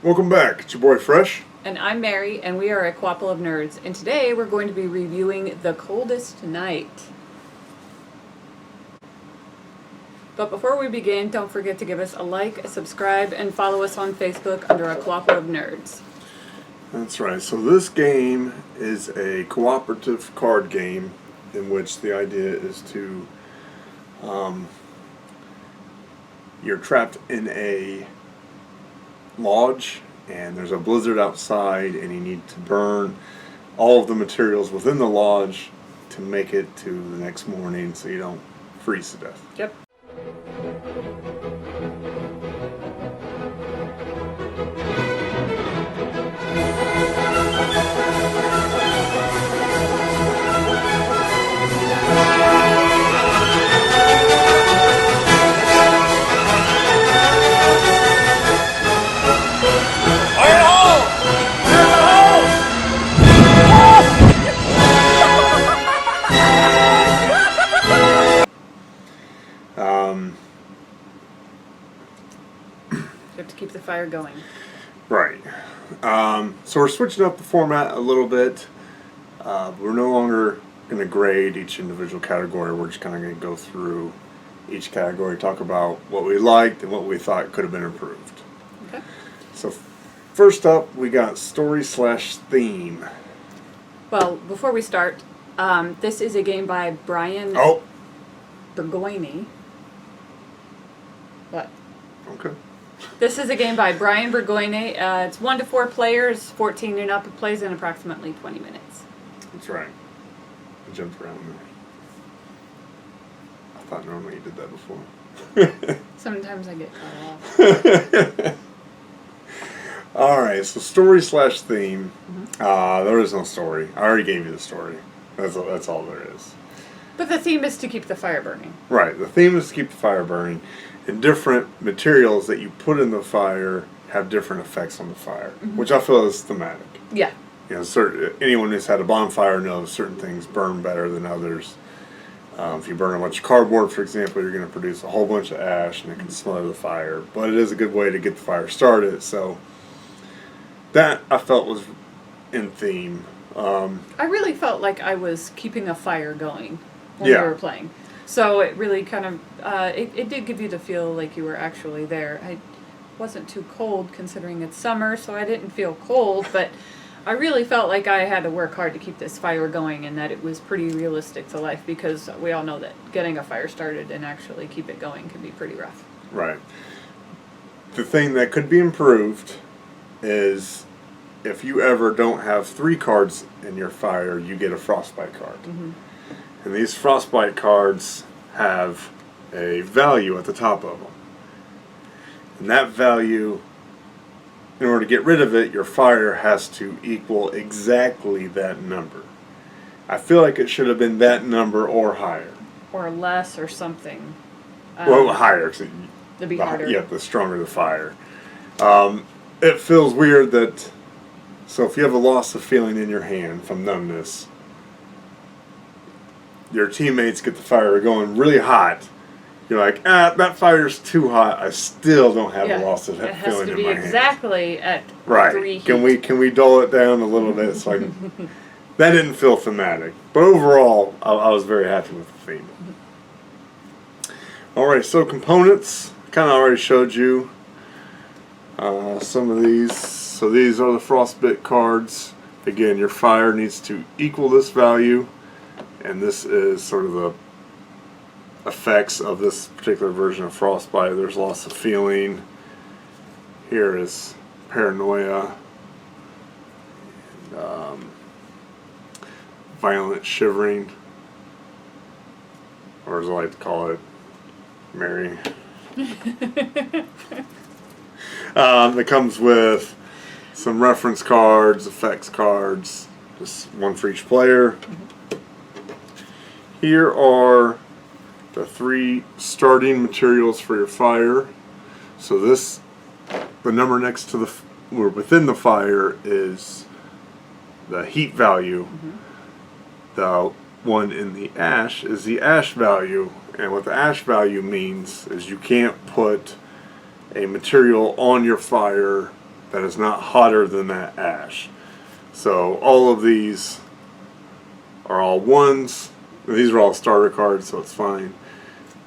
Welcome back. It's your boy Fresh. And I'm Mary, and we are a Co-ople of nerds. And today we're going to be reviewing The Coldest Night. But before we begin, don't forget to give us a like, a subscribe, and follow us on Facebook under a Co-ople of nerds. That's right. So this game is a cooperative card game in which the idea is to you're trapped in a lodge and there's a blizzard outside and you need to burn all of the materials within the lodge to make it to the next morning so you don't freeze to death. Yep. You have to keep the fire going. Right. So we're switching up the format a little bit. We're no longer going to grade each individual category. We're just kind of going to go through each category, talk about what we liked and what we thought could have been improved. Okay. So first up, we got story/theme. Well, before we start, this is a game by Brian Bergoini. What? Okay. This is a game by Brian Bergoini. It's 1 to 4 players, 14 and up. It plays in approximately 20 minutes. That's right. I jumped around there. I thought normally you did that before. Sometimes I get caught off. Alright, so story/theme. There is no story. I already gave you the story. That's all there is. But the theme is to keep the fire burning. Right, the theme is to keep the fire burning. And different materials that you put in the fire have different effects on the fire, which I feel is thematic. Yeah. You know, anyone who's had a bonfire knows certain things burn better than others. If you burn a bunch of cardboard, for example, you're going to produce a whole bunch of ash and it can smother the fire. But it is a good way to get the fire started. So that I felt was in theme. I really felt like I was keeping a fire going when we were playing. So it really kind of, it did give you the feel like you were actually there. I wasn't too cold considering it's summer, so I didn't feel cold, but I really felt like I had to work hard to keep this fire going and that it was pretty realistic to life because we all know that getting a fire started and actually keep it going can be pretty rough. Right. The thing that could be improved is if you ever don't have 3 cards in your fire, you get a frostbite card. And these frostbite cards have a value at the top of them. And that value, in order to get rid of it, your fire has to equal exactly that number. I feel like it should have been that number or higher. Or less or something. Well, higher. Cause to be harder. Yeah, the stronger the fire. It feels weird that, so if you have a loss of feeling in your hand from numbness, your teammates get the fire going really hot. You're like, that fire's too hot. I still don't have a loss of feeling in my hand. It has to be exactly at 3 heat. Can we dull it down a little bit? So that didn't feel thematic. But overall, I was very happy with the theme. Alright, so components. Kind of already showed you some of these. So these are the frostbite cards. Again, your fire needs to equal this value. And this is sort of the effects of this particular version of frostbite. There's loss of feeling. Here is paranoia. And, violent shivering. Or as I like to call it, Mary. It comes with some reference cards, effects cards, just one for each player. Here are the 3 starting materials for your fire. So the number next to or within the fire is the heat value. The one in the ash is the ash value, and what the ash value means is you can't put a material on your fire that is not hotter than that ash. So all of these are all ones. These are all starter cards, so it's fine.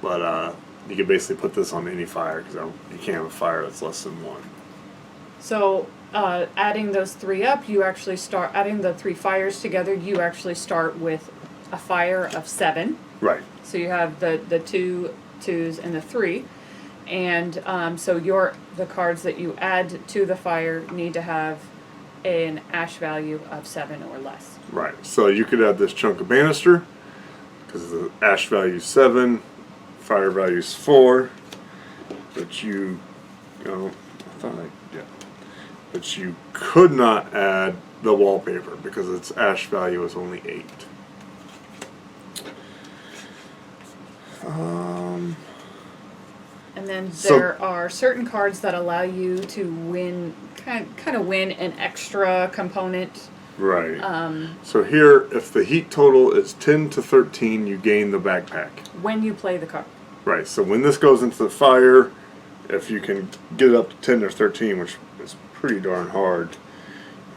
But you can basically put this on any fire because you can't have a fire that's less than 1. So adding those 3 up, you actually start adding the 3 fires together. You actually start with a fire of 7. Right. So you have the 2 2s and the 3, and so the cards that you add to the fire need to have an ash value of 7 or less. Right. So you could add this chunk of banister because the ash value is 7, fire value is 4, but but you could not add the wallpaper because its ash value is only 8. And then there are certain cards that allow you to win, kind of win an extra component. Right. So here, if the heat total is 10 to 13, you gain the backpack. When you play the card. Right. So when this goes into the fire, if you can get it up to 10 or 13, which is pretty darn hard,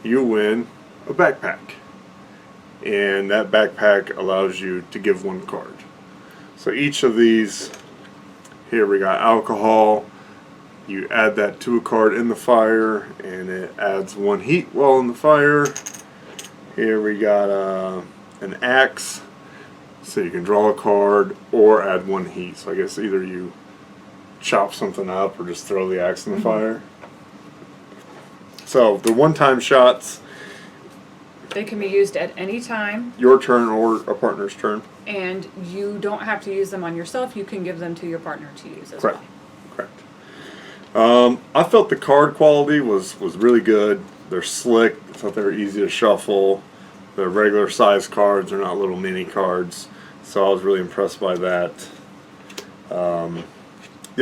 you win a backpack. And that backpack allows you to give 1 card. So each of these, here we got alcohol. You add that to a card in the fire, and it adds 1 heat while in the fire. Here we got an axe, so you can draw a card or add 1 heat. So I guess either you chop something up or just throw the axe in the fire. So the one-time shots. They can be used at any time. Your turn or a partner's turn. And you don't have to use them on yourself. You can give them to your partner to use as well. Correct. I felt the card quality was really good. They're slick. I thought they were easy to shuffle. They're regular size cards. They're not little mini cards. So I was really impressed by that. The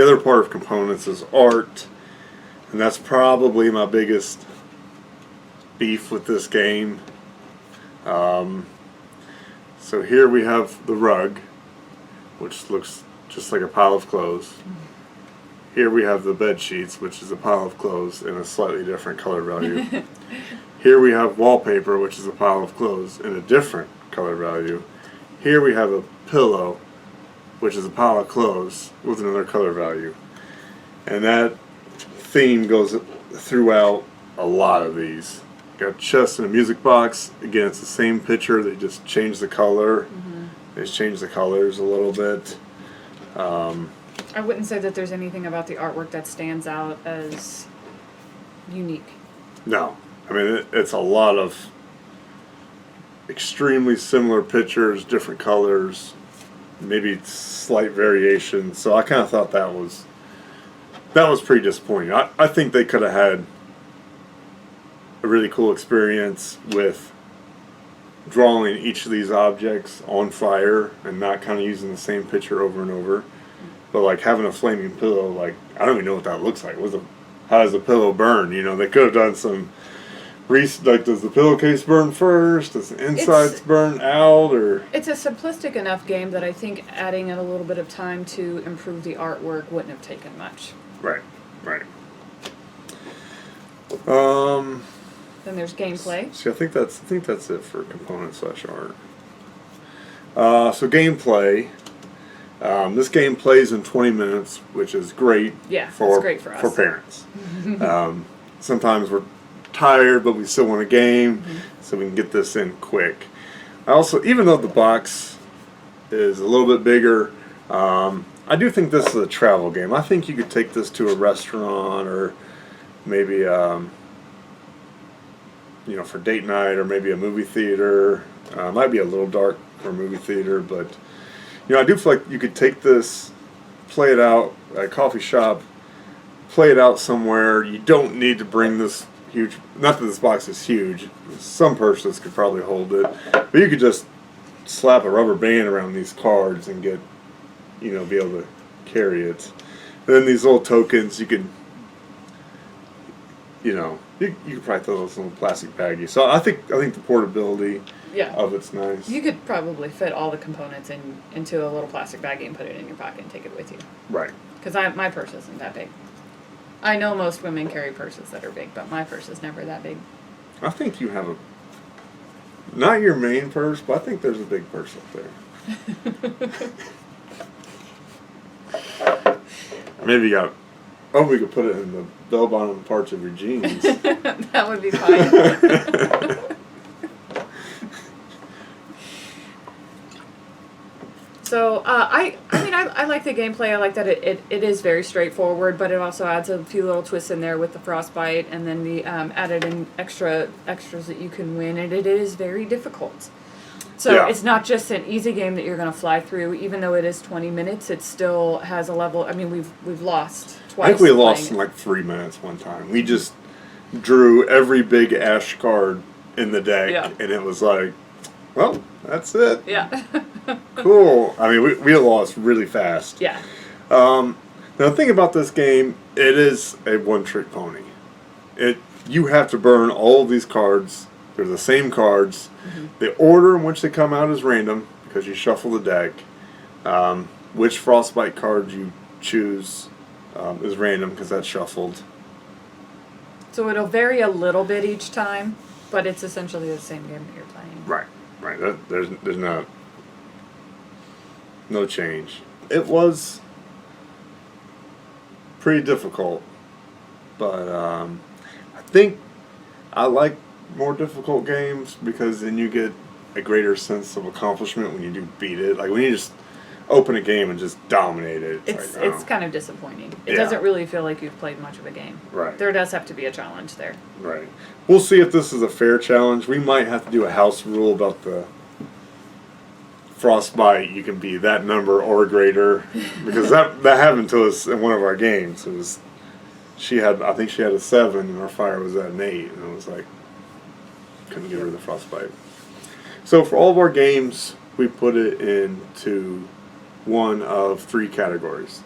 other part of components is art. And that's probably my biggest beef with this game. So here we have the rug, which looks just like a pile of clothes. Here we have the bed sheets, which is a pile of clothes in a slightly different color value. Here we have wallpaper, which is a pile of clothes in a different color value. Here we have a pillow, which is a pile of clothes with another color value. And that theme goes throughout a lot of these. Got chest and a music box. Again, it's the same picture. They just changed the color. They just changed the colors a little bit. I wouldn't say that there's anything about the artwork that stands out as unique. No. I mean, it's a lot of extremely similar pictures, different colors, maybe slight variations. So I kind of thought that was pretty disappointing. I think they could have had a really cool experience with drawing each of these objects on fire and not kind of using the same picture over and over. But like having a flaming pillow, like I don't even know what that looks like. How does the pillow burn? You know, they could have done some like, does the pillowcase burn first? Does the insides burn out? Or it's a simplistic enough game that I think adding in a little bit of time to improve the artwork wouldn't have taken much. Right. Then there's gameplay. See, I think that's it for component / art. So gameplay. This game plays in 20 minutes, which is great. Yeah, for it's great for us. For parents. Sometimes we're tired, but we still want a game, so we can get this in quick. Also, even though the box is a little bit bigger, I do think this is a travel game. I think you could take this to a restaurant or maybe for date night, or maybe a movie theater. Might be a little dark for a movie theater, but I do feel like you could take this, play it out at a coffee shop, play it out somewhere. You don't need to bring this huge, not that this box is huge, some persons could probably hold it, but you could just slap a rubber band around these cards and get, be able to carry it. And then these little tokens, you could, you could probably throw those in a plastic baggie. So I think the portability of it's nice. You could probably fit all the components into a little plastic baggie and put it in your pocket and take it with you. Right. Because my purse isn't that big. I know most women carry purses that are big, but my purse is never that big. I think you have not your main purse, but I think there's a big purse up there. Maybe you got. Oh, we could put it in the bell-bottom parts of your jeans. That would be fine. So, I like the gameplay. I like that it is very straightforward, but it also adds a few little twists in there with the frostbite and then the added in extras that you can win, and it is very difficult. So it's not just an easy game that you're going to fly through. Even though it is 20 minutes, it still has a level. I mean, we've lost twice. I think we lost in like 3 minutes one time. We just drew every big ash card in the deck, and it was like, well, that's it. Yeah. Cool. I mean, we lost really fast. Yeah. Now, the thing about this game, it is a one-trick pony. You have to burn all of these cards. They're the same cards. Mm-hmm. The order in which they come out is random because you shuffle the deck. Which frostbite card you choose is random because that's shuffled. So it'll vary a little bit each time, but it's essentially the same game that you're playing. Right. There's no change. It was pretty difficult, but I think I like more difficult games because then you get a greater sense of accomplishment when you do beat it. Like when you just open a game and just dominate it. It's kind of disappointing. It doesn't really feel like you've played much of a game. Right. There does have to be a challenge there. Right. We'll see if this is a fair challenge. We might have to do a house rule about the frostbite. You can be that number or greater because that happened to us in one of our games. It was I think she had a 7 and our fire was at an 8, and it was like couldn't get rid of the frostbite. So for all of our games, we put it into one of 3 categories.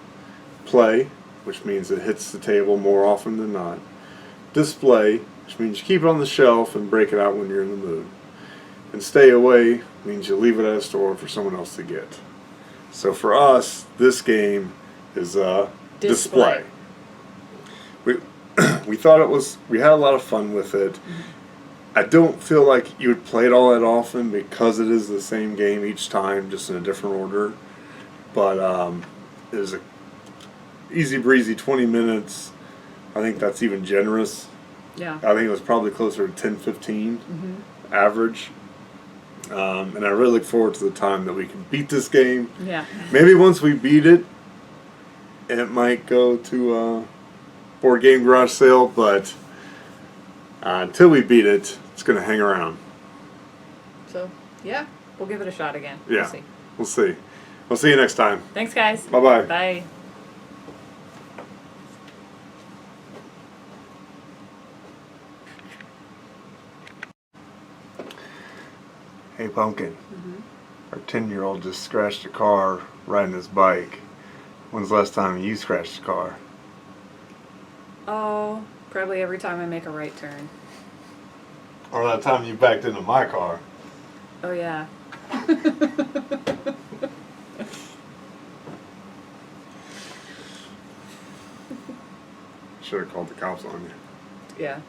Play, which means it hits the table more often than not. Display, which means you keep it on the shelf and break it out when you're in the mood. And stay away means you leave it at a store for someone else to get. So for us, this game is display. We thought we had a lot of fun with it. I don't feel like you would play it all that often because it is the same game each time, just in a different order. But it was a easy breezy 20 minutes. I think that's even generous. Yeah. I think it was probably closer to 10-15 average. And I really look forward to the time that we can beat this game. Yeah. Maybe once we beat it, it might go to a board game garage sale, but until we beat it, it's going to hang around. So, yeah, we'll give it a shot again. Yeah. We'll see. We'll see. We'll see you next time. Thanks, guys. Bye-bye. Bye. Hey, Pumpkin. Our 10-year-old just scratched a car riding his bike. When's the last time you scratched a car? Oh, probably every time I make a right turn. Or that time you backed into my car. Oh, yeah. Should have called the cops on you. Yeah.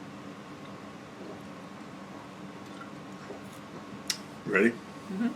Ready? Mm-hmm.